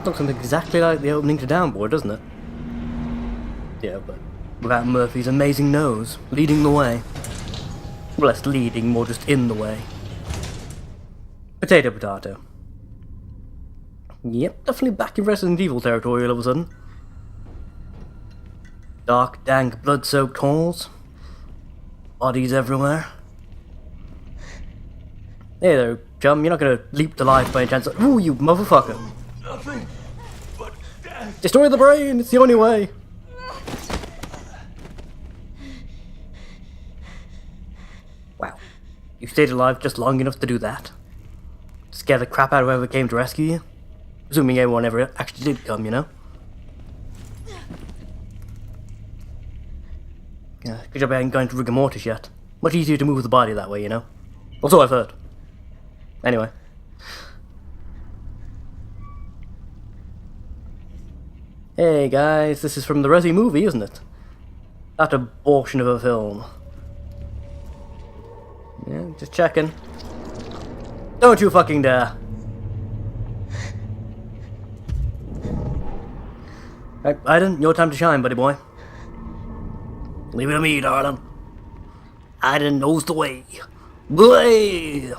Looks exactly like the opening to Downboard, doesn't it? Yeah, but without Murphy's amazing nose leading the way. Less leading, more just in the way. Potato. Yep, definitely back in Resident Evil territory all of a sudden. Dark, dank, blood-soaked halls. Bodies everywhere. Hey there, chum, you're not gonna leap to life by any chance. Ooh, you motherfucker. Nothing but death. Destroy the brain, it's the only way. Wow. You stayed alive just long enough to do that. Scare the crap out of whoever came to rescue you. Assuming everyone ever actually did come, you know? Yeah, good job I ain't going to rigor mortis yet. Much easier to move the body that way, you know? Also, I've heard. Anyway. Hey guys, this is from the Resi movie, isn't it? That abortion of a film. Yeah, just checking. Don't you fucking dare. Right, Aiden, your time to shine, buddy boy. Leave it to me, darling. Aiden knows the way. Boy!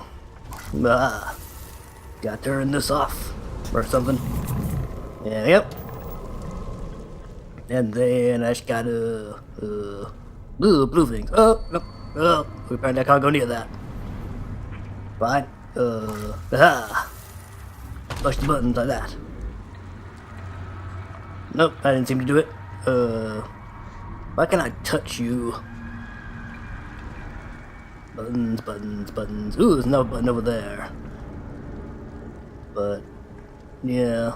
Gotta turn this off. Or something. Yeah, yep. And then I just gotta... blue things. Oh, no. Oh, apparently I can't go near that. Fine. Push the buttons like that. Nope, I didn't seem to do it. Why can't I touch you? Buttons. Ooh, there's no button over there. But, yeah.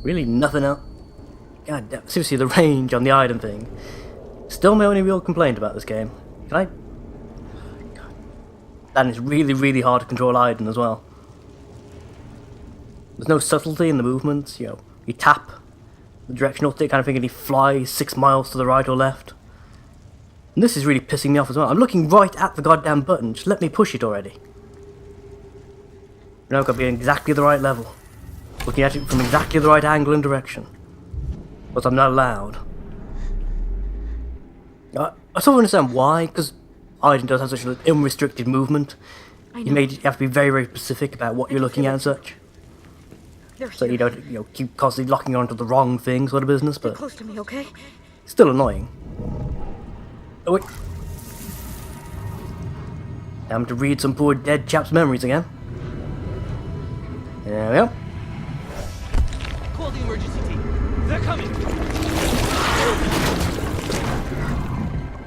Really nothing else. God damn, seriously, the range on the item thing. Still my only real complaint about this game. Can I... God. That is really, really hard to control Aiden as well. There's no subtlety in the movements, you know. You tap the directional stick kind of thing and he flies 6 miles to the right or left. And this is really pissing me off as well. I'm looking right at the goddamn button, just let me push it already. You know, I've got to be in exactly the right level. Looking at it from exactly the right angle and direction. But I'm not allowed. I sort of understand why, because Aiden does have such an unrestricted movement. You have to be very, very specific about what you're looking at and such. So you don't, keep constantly locking onto the wrong thing sort of business, but... Stay close to me, okay? Still annoying. Oh wait. Time to read some poor dead chap's memories again. There we go. Call the emergency team. They're coming.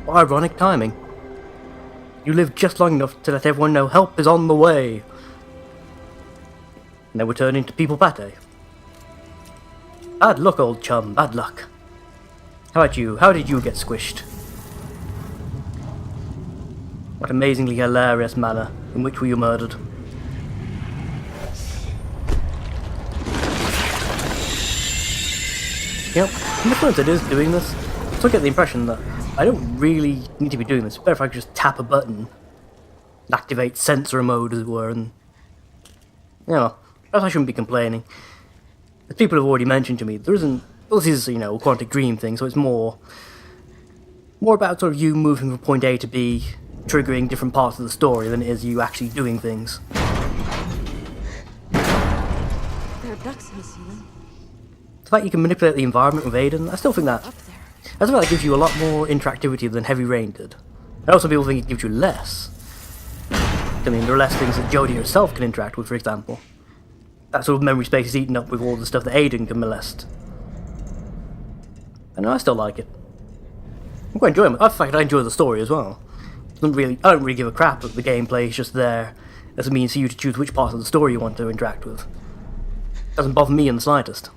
Ironic timing. You lived just long enough to let everyone know help is on the way. And then we're turning to Pt5. Bad luck, old chum, bad luck. How about you? How did you get squished? What amazingly hilarious manner in which were you murdered? You know, in the sense it is doing this, so I get the impression that I don't really need to be doing this. Better if I could just tap a button, activate sensor mode as it were, and... I shouldn't be complaining. As people have already mentioned to me, there isn't... Well, this is, a Quantic Dream thing, so it's more about sort of you moving from point A to B, triggering different parts of the story than it is you actually doing things. There are ducks in the ceiling. The fact you can manipulate the environment with Aiden, I still think that... Up there. I feel like that gives you a lot more interactivity than Heavy Rain did. And also people think it gives you less. I mean, there are less things that Jodie herself can interact with, for example. That sort of memory space is eaten up with all the stuff that Aiden can molest. And I still like it. I'm quite enjoying it. In fact, I enjoy the story as well. I don't really give a crap that the gameplay is just there as a means for you to choose which part of the story you want to interact with. It doesn't bother me in the slightest.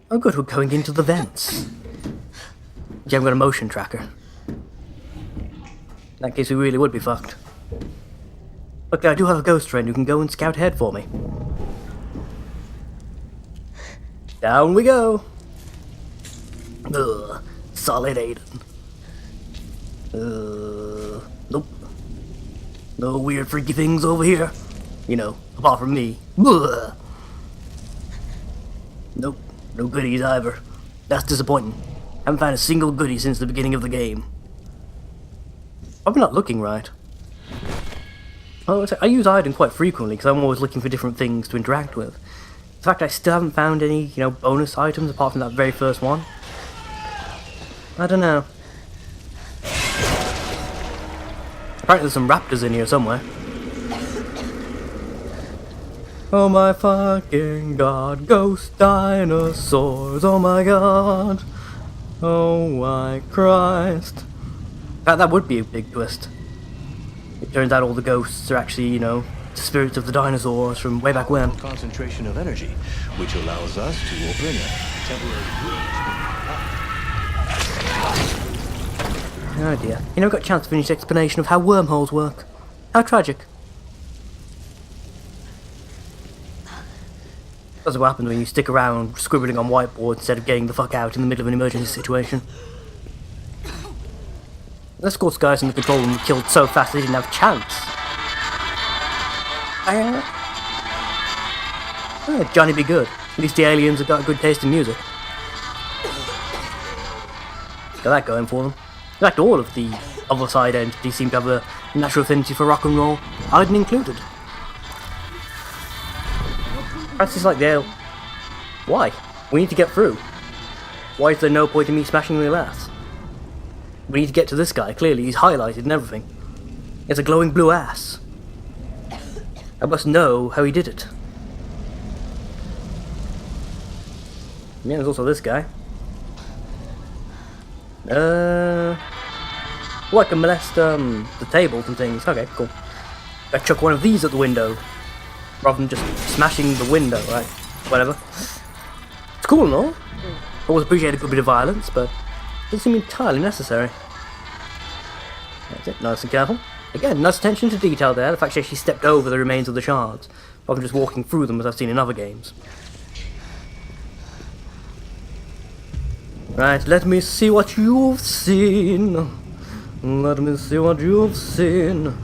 Oh good, we're going into the vents. Yeah, I've got a motion tracker. In that case we really would be fucked. Look, I do have a ghost friend who can go and scout ahead for me. Down we go! Ugh, solid Aiden. Nope. No weird freaky things over here. You know, apart from me. Blah. Nope, no goodies either. That's disappointing. Haven't found a single goodie since the beginning of the game. Probably not looking right. Oh, I use Iden quite frequently because I'm always looking for different things to interact with. In fact, I still haven't found any, bonus items apart from that very first one. I don't know. Apparently there's some raptors in here somewhere. Oh my fucking god, ghost dinosaurs, oh my god. Oh my Christ. That would be a big twist. It turns out all the ghosts are actually, the spirits of the dinosaurs from way back when. Concentration of energy, which allows us to open a temporary bridge. Oh dear. You never got a chance to finish the explanation of how wormholes work. How tragic. That's what happens when you stick around scribbling on whiteboards instead of getting the fuck out in the middle of an emergency situation. Let's course guys in the control room were killed so fast they didn't have a chance. Johnny be good. At least the aliens have got a good taste in music. Got that going for them. In fact, all of the other side entities seem to have a natural affinity for rock and roll, Iden included. Perhaps it's like they're... Why? We need to get through. Why is there no point in me smashing the glass? We need to get to this guy, clearly, he's highlighted and everything. He has a glowing blue ass. I must know how he did it. Yeah, there's also this guy. Oh, I can molest, the tables and things. Okay, cool. I chuck one of these at the window, rather than just smashing the window, right? Whatever. It's cool and all. Always appreciate a good bit of violence, but doesn't seem entirely necessary. That's it, nice and careful. Again, nice attention to detail there, the fact she actually stepped over the remains of the shards, rather than just walking through them as I've seen in other games. Right, let me see what you've seen. Let me see what you've seen.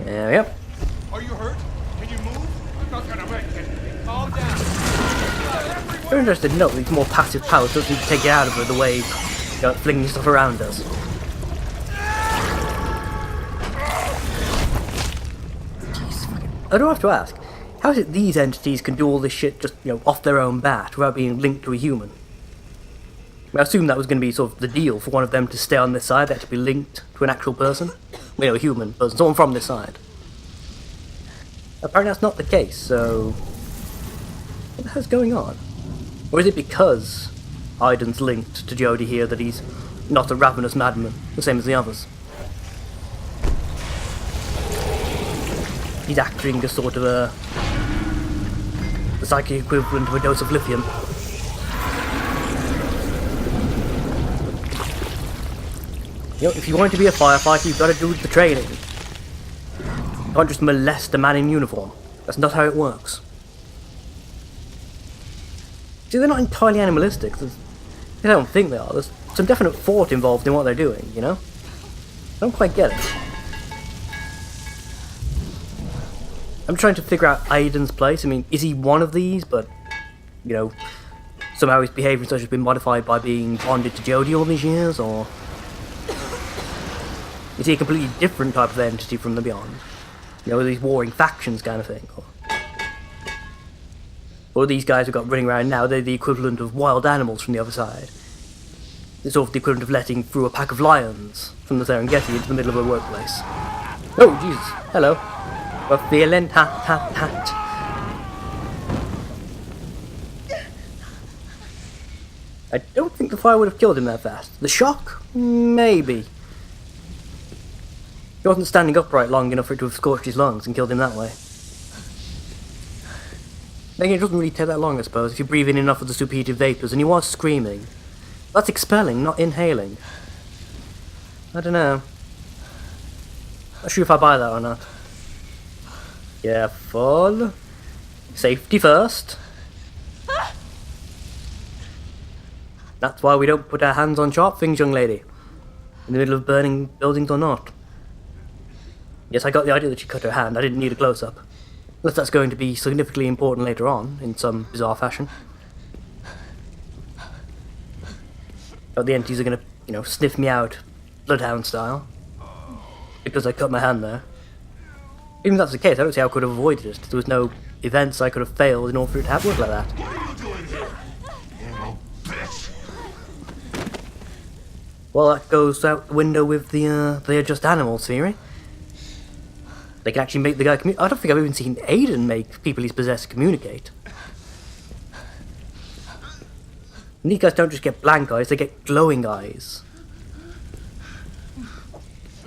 There we go. Are you hurt? Can you move? I'm not gonna make it. Calm down. Very interested to note that these more passive powers doesn't take it out of her the way flinging stuff around does. Jeez, I don't have to ask, how is it these entities can do all this shit just, off their own bat without being linked to a human? I assume that was going to be sort of the deal for one of them to stay on this side, they had to be linked to an actual person. A human person, someone from this side. Apparently that's not the case, so... what the hell's going on? Or is it because Iden's linked to Jodie here that he's not a ravenous madman, the same as the others? He's acting as sort of the psychic equivalent of a dose of lithium. If you want to be a firefighter, you've got to do the training. You can't just molest a man in uniform. That's not how it works. See, they're not entirely animalistic. I don't think they are. There's some definite thought involved in what they're doing, I don't quite get it. I'm trying to figure out Aiden's place. Is he one of these, but, somehow his behaviour such has been modified by being bonded to Jodie all these years, or... is he a completely different type of entity from the Beyond? These warring factions kind of thing? Or these guys we've got running around now, they're the equivalent of wild animals from the other side. It's sort of the equivalent of letting through a pack of lions from the Serengeti into the middle of a workplace. Oh, Jesus. Hello. We're feeling hot, hot, hot. I don't think the fire would have killed him that fast. The shock? Maybe. He wasn't standing upright long enough for it to have scorched his lungs and killed him that way. Then it doesn't really take that long, I suppose, if you breathe in enough of the superheated vapours, and he was screaming. That's expelling, not inhaling. I don't know. Not sure if I buy that or not. Careful. Safety first. That's why we don't put our hands on sharp things, young lady. In the middle of burning buildings or not. Yes, I got the idea that she cut her hand. I didn't need a close-up. Unless that's going to be significantly important later on, in some bizarre fashion. But the entities are going to, you know, sniff me out, Bloodhound style. Because I cut my hand there. Even if that's the case, I don't see how I could have avoided it. There was no events I could have failed in order for it to have worked like that. What are you doing here? You little bitch. Well, that goes out the window with the they are just animals theory. They can actually make the guy I don't think I've even seen Aiden make people he's possessed communicate. And these guys don't just get blank eyes, they get glowing eyes.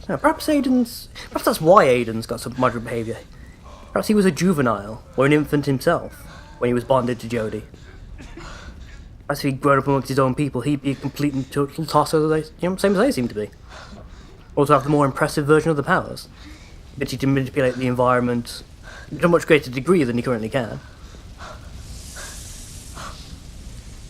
Now, perhaps that's why Aiden's got some moderate behaviour. Perhaps he was a juvenile, or an infant himself, when he was bonded to Jodie. Perhaps if he'd grown up amongst his own people, he'd be a complete and total tosser, same as they seem to be. Also have the more impressive version of the powers. Ability to manipulate the environment to a much greater degree than he currently can.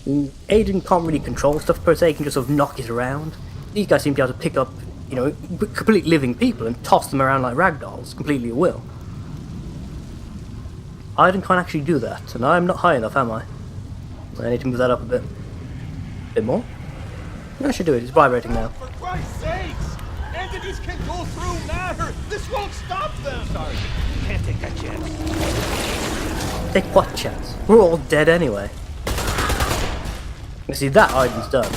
Aiden can't really control stuff per se, he can just sort of knock it around. These guys seem to be able to pick up, you know, complete living people and toss them around like ragdolls, completely at will. Aiden can't actually do that, and I'm not high enough, am I? I need to move that up a bit. Bit more? I should do it, it's vibrating now. For Christ's sakes! Entities can go through matter! This won't stop them! Sorry, you can't take that chance. Take what chance? We're all dead anyway. You see, that Aiden's done.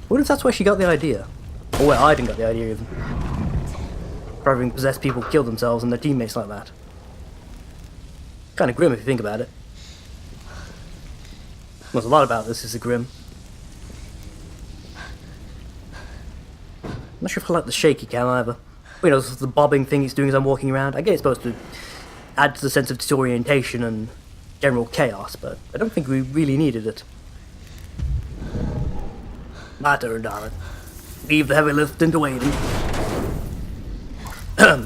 What if that's where she got the idea? Or where Aiden got the idea even. Probably possessed people kill themselves and their teammates like that. Kinda grim if you think about it. There's a lot about this is grim. I'm not sure if I like the shaky cam either. You know, the bobbing thing it's doing as I'm walking around. I get it's supposed to add to the sense of disorientation and general chaos, but I don't think we really needed it. My turn, darling. Leave the heavy lifting to Aiden.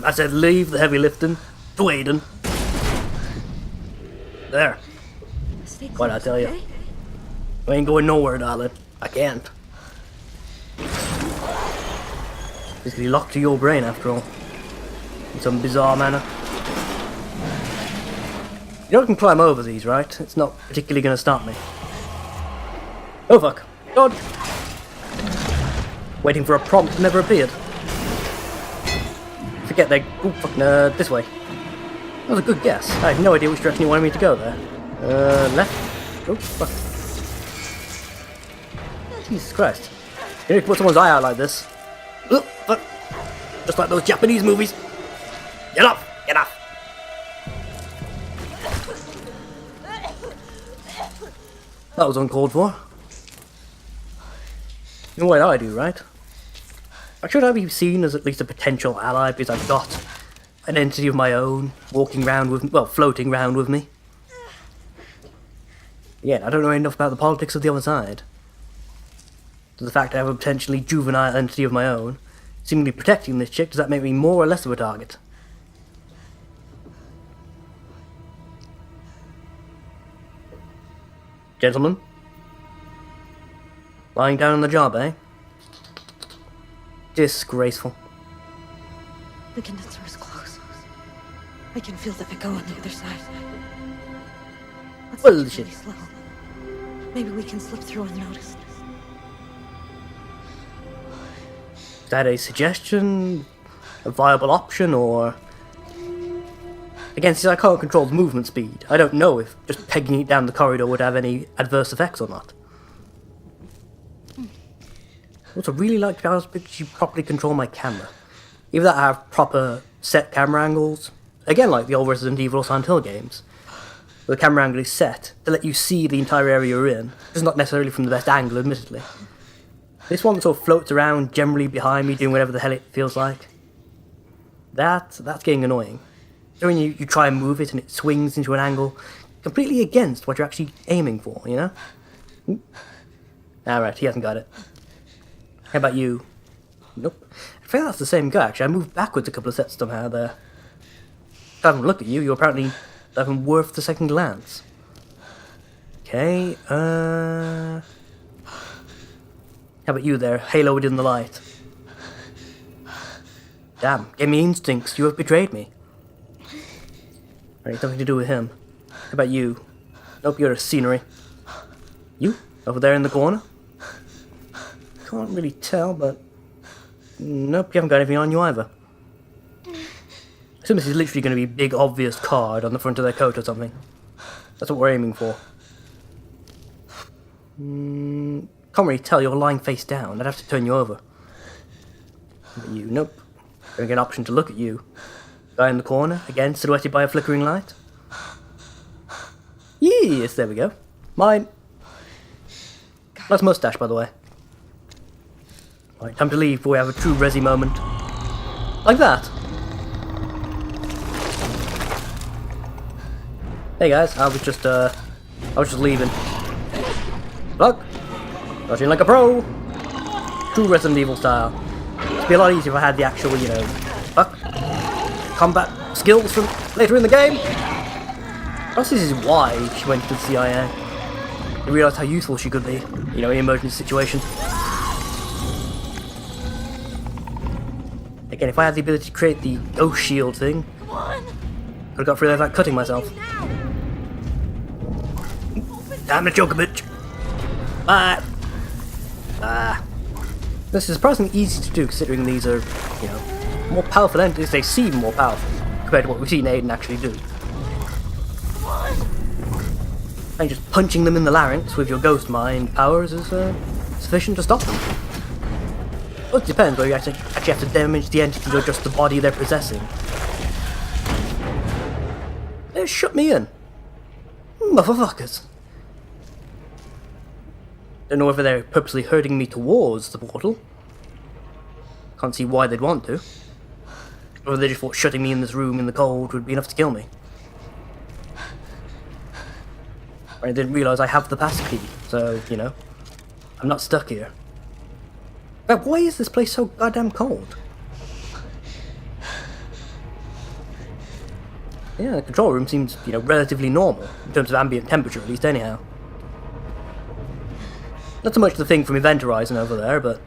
I said leave the heavy lifting to Aiden. There. Stay What'd I close, tell you? okay? I ain't going nowhere, darling. I can't. It's gonna be locked to your brain after all. In some bizarre manner. You know I can climb over these, right? It's not particularly gonna stop me. Oh fuck. God. Waiting for a prompt never appeared. Forget they. Oh fuck, this way. That was a good guess. I had no idea which direction you wanted me to go there. Left? Oh fuck. Jesus Christ. You need to put someone's eye out like this. Oh, fuck. Just like those Japanese movies. Get off! Get off! That was uncalled for. You know what I do, right? Should I be seen as at least a potential ally because I've got an entity of my own walking around with, well, floating around with me? Yeah, I don't know enough about the politics of the other side. So the fact I have a potentially juvenile entity of my own, seemingly protecting this chick, does that make me more or less of a target? Gentlemen? Lying down on the job, eh? Disgraceful. The condenser is close. I can feel the echo on the other side. Let's take it Bullshit. really slow. Maybe we can slip through unnoticed. Is that a suggestion? A viable option, or... Again, since I can't control the movement speed, I don't know if just pegging it down the corridor would have any adverse effects or not. Also, really like to be able to properly control my camera. Either that I have proper set camera angles, again like the old Resident Evil or Silent Hill games, where the camera angle is set to let you see the entire area you're in. It's not necessarily from the best angle, admittedly. This one sort of floats around generally behind me, doing whatever the hell it feels like. That's getting annoying. So when you try and move it and it swings into an angle completely against what you're actually aiming for, you know? Alright, he hasn't got it. How about you? Nope. I think that's the same guy, actually. I moved backwards a couple of sets somehow there. I haven't looked at you, you're apparently not even worth the second glance. Okay, how about you there, haloed in the light? Damn, gave me instincts. You have betrayed me. Right, nothing to do with him. How about you? Nope, you're a scenery. You? Over there in the corner? Can't really tell, but... Nope, you haven't got anything on you either. I assume this is literally going to be a big obvious card on the front of their coat or something. That's what we're aiming for. Can't really tell, you're lying face down. I'd have to turn you over. But you, nope. Don't get an option to look at you. Guy in the corner, again silhouetted by a flickering light. Yes, there we go. Mine. Nice mustache, by the way. Right, time to leave before we have a true Resi moment. Like that. Hey guys, I was just leaving. Look! Dodging like a pro! True Resident Evil style. It'd be a lot easier if I had the actual, you know, combat skills from later in the game. Perhaps this is why she went to the CIA. They realised how useful she could be, you know, in an emergency situation. Again, if I had the ability to create the ghost shield thing, could have got through there without cutting myself. Damn it, Joker bitch! Bye! This is surprisingly easy to do considering these are, you know, more powerful entities. They seem more powerful compared to what we've seen Aiden actually do. And just punching them in the larynx with your ghost mind powers is sufficient to stop them. Well, it depends whether you actually have to damage the entity or just the body they're possessing. They shut me in. Motherfuckers. Don't know whether they're purposely herding me towards the portal. Can't see why they'd want to. Or they just thought shutting me in this room in the cold would be enough to kill me. I didn't realise I have the passkey, so, you know, I'm not stuck here. But why is this place so goddamn cold? Yeah, the control room seems, you know, relatively normal, in terms of ambient temperature at least anyhow. Not so much the thing from Event Horizon over there, but...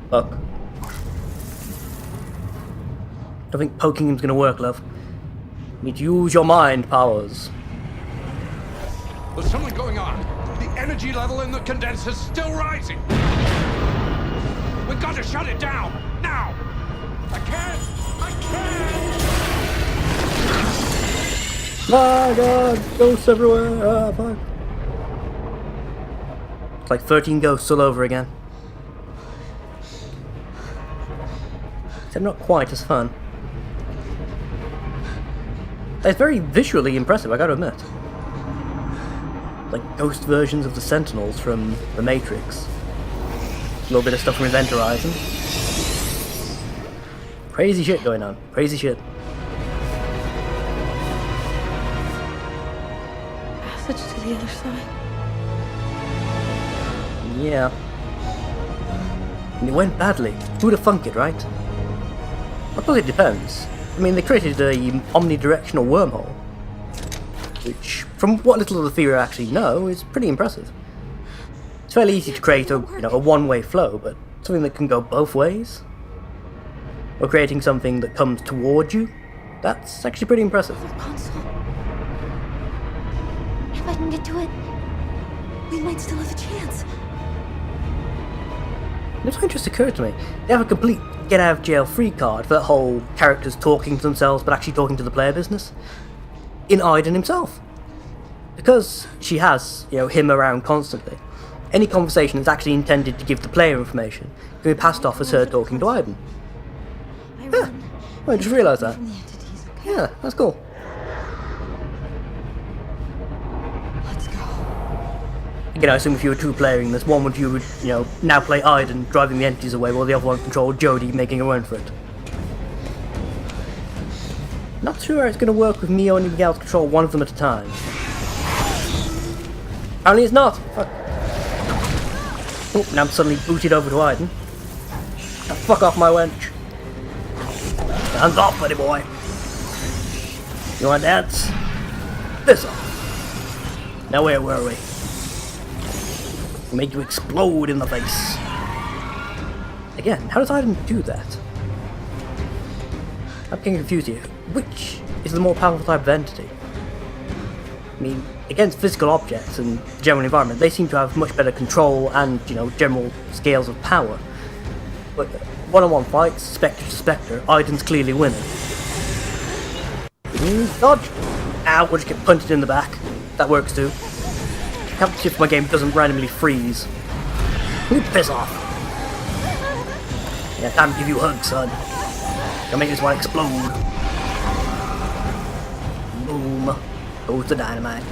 Fuck. I don't think poking him's gonna work, love. You need to use your mind powers. There's something going on. The energy level in the condenser's still rising. We've got to shut it down, now! I can't! My god, ghosts everywhere, ah, fuck. It's like 13 ghosts all over again. Except not quite as fun. It's very visually impressive, I gotta admit. Like ghost versions of the Sentinels from The Matrix. A little bit of stuff from Event Horizon. Crazy shit going on. Crazy shit. Passage to the other side. Yeah. And it went badly. Who would have thunk it, right? I suppose it depends. I mean, they created a omnidirectional wormhole, which, from what little of the theory I actually know, is pretty impressive. It's fairly easy to create a, you know, a one-way flow, but something that can go both ways, or creating something that comes towards you, that's actually pretty impressive. Console. If I can get to it, we might still have a chance. This one just occurred to me. They have a complete get-out-of-jail-free card for that whole characters talking to themselves but actually talking to the player business. In Aiden himself. Because she has, you know, him around constantly, any conversation that's actually intended to give the player information can be passed off as her talking to Aiden. Yeah, I just realised that. Yeah, that's cool. Let's go. Again, I assume if you were two-playering this, one would you would, you know, now play Aiden driving the entities away while the other one controlled Jodie making a run for it. Not sure how it's going to work with me only being able to control one of them at a time. Apparently it's not. Fuck. Oh, now I'm suddenly booted over to Aiden. Now fuck off my wench. Hands off, buddy boy. You want to dance? This off. Now where were we? We'll make you explode in the face. Again, how does Iden do that? I'm getting confused here. Which is the more powerful type of entity? I mean, against physical objects and general environment, they seem to have much better control and, you know, general scales of power. But one-on-one fights, Spectre to Spectre, Iden's clearly winning. Dodge! Ow, we'll just get punched in the back. That works too. Can't see if my game doesn't randomly freeze. You piss off! Yeah, time to give you a hug, son. Gonna make this one explode. Boom. Goes the dynamite.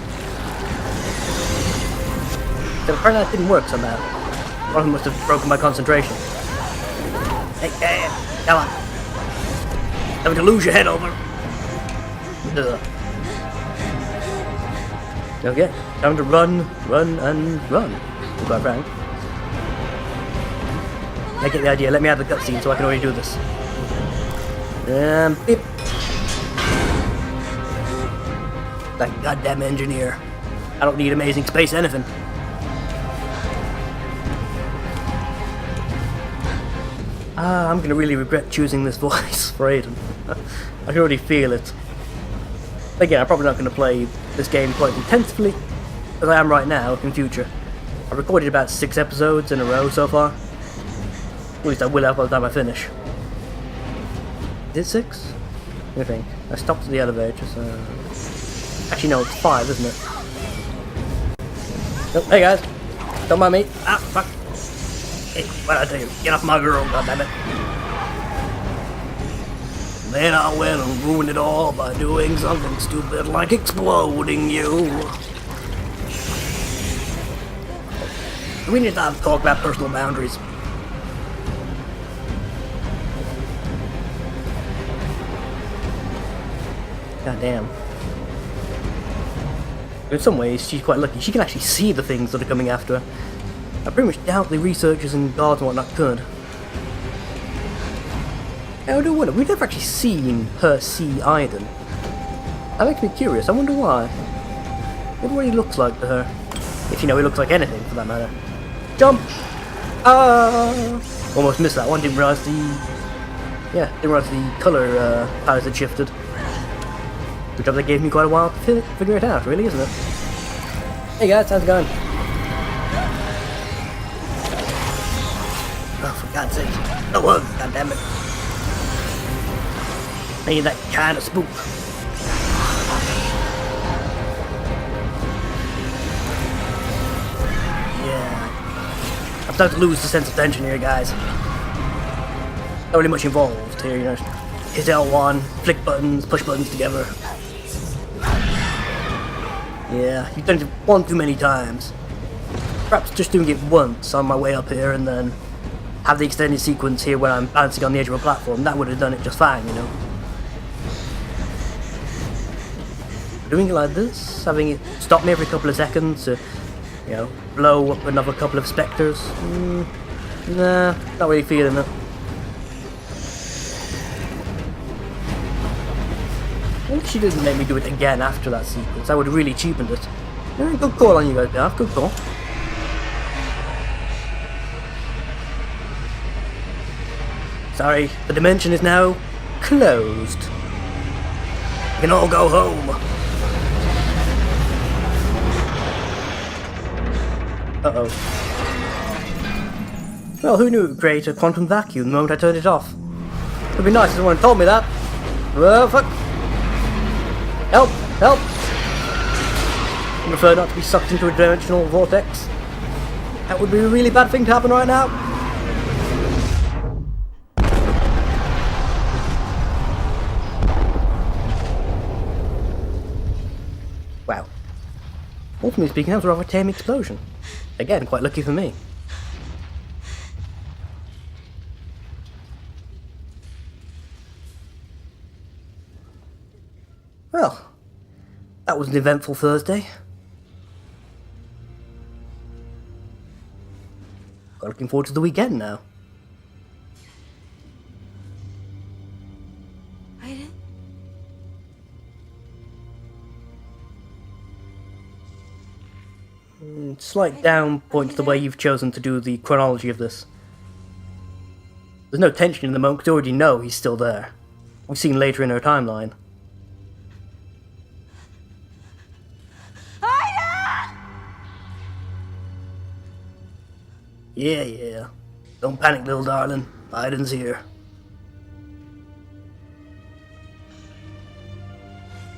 So apparently that didn't work somehow. One of them must have broken my concentration. Hey, come on. Time to lose your head over. Ugh. Okay, time to run, and run. To be quite frank. I get the idea. Let me have the cutscene so I can already do this. Beep. That goddamn engineer. I don't need amazing space anything. I'm gonna really regret choosing this voice for Aiden. I can already feel it. Again, I'm probably not gonna play this game quite intensively as I am right now in future. I've recorded about 6 episodes in a row so far. At least I will have by the time I finish. Is it 6? What do you think? I stopped at the elevator, so... Actually, no, it's 5, isn't it? Oh, hey guys! Don't mind me. Ah, fuck! Hey, what'd I tell you? Get off my girl, goddammit! Then I went and ruined it all by doing something stupid like exploding you. We need to have a talk about personal boundaries. God damn. In some ways, she's quite lucky. She can actually see the things that are coming after her. I pretty much doubt the researchers and guards and whatnot could. I do wonder, we've never actually seen her see Iden. That makes me curious, I wonder why. I wonder what he looks like to her. If you know he looks like anything, for that matter. Jump! Almost missed that one, didn't realise the... Yeah, didn't realise the colour powers had shifted. Good job, that gave me quite a while to figure it out, really, isn't it? Hey guys, how's it going? Oh, for God's sake. No hug, goddammit. I need that kind of spook. Yeah. I'm starting to lose the sense of tension here, guys. Not really much involved here, you know. Hit L1, flick buttons, push buttons together. Yeah, you've done it one too many times. Perhaps just doing it once on my way up here and then have the extended sequence here where I'm bouncing on the edge of a platform. That would have done it just fine, you know. Doing it like this, having it stop me every couple of seconds to, you know, blow up another couple of spectres. Nah, not really feeling it. I wish she didn't make me do it again after that sequence. That would have really cheapened it. Yeah, good call on you guys, Gav. Good call. Sorry, the dimension is now closed. You can all go home. Uh-oh. Well, who knew it would create a quantum vacuum the moment I turned it off? It would be nice if someone had told me that. Well, fuck. Help! Help! I prefer not to be sucked into a dimensional vortex. That would be a really bad thing to happen right now. Wow. Ultimately speaking, that was a rather tame explosion. Again, quite lucky for me. Well, that was an eventful Thursday. Looking forward to the weekend now. Aiden? Slight down point to the way you've chosen to do the chronology of this. There's no tension in the moment because we already know he's still there. We've seen later in her timeline. Yeah, yeah. Don't panic, little darling. Biden's here.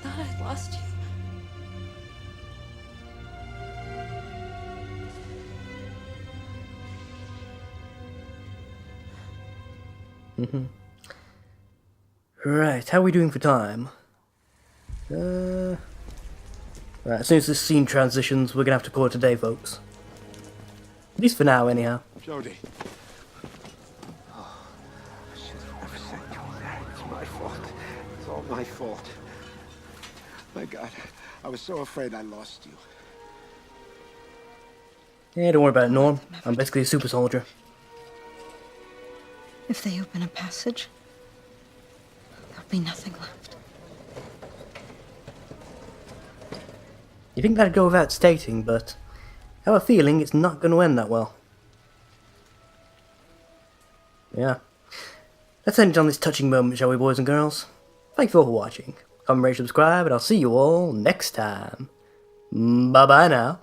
I thought I lost you. Right, how are we doing for time? Right, as soon as this scene transitions, we're gonna have to call it a day, folks. At least for now, anyhow. Jody. Oh, I should have never sent you there. It's my fault. It's all my fault. My God, I was so afraid I lost you. Yeah, don't worry about it, Norm. I'm basically a super soldier. If they open a passage, there'll be nothing left. You think that'd go without stating, but I have a feeling it's not going to end that well. Yeah. Let's end it on this touching moment, shall we, boys and girls? Thank you all for watching. Comment, rate, subscribe, and I'll see you all next time. Bye-bye now.